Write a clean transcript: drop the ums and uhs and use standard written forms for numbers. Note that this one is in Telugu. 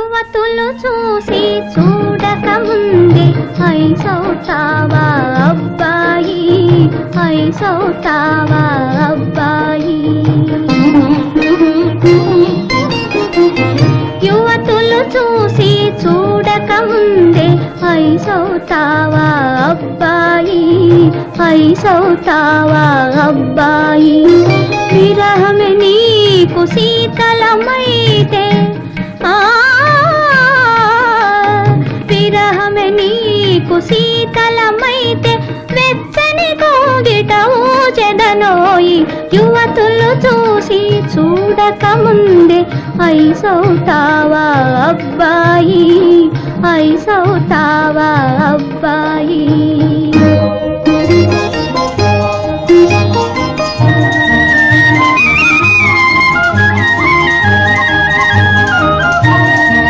యువతులు చూసి చూడక ముందే ఐసౌతావా అబ్బాయి, ఐసౌతావా అబ్బాయి. యువతులు చూసి చూడక ముందే ఐసౌతావా అబ్బాయి, ఐసౌతావా అబ్బాయి. విరహమే నీకు శీతలమైతే, విరహమే నీకు శీతలమైతే వెచ్చని కోగిట ఊచెదనోయి. యువతులు చూసి చూడక ముందే ఐసౌతావా అబ్బాయి, ఐసౌతావా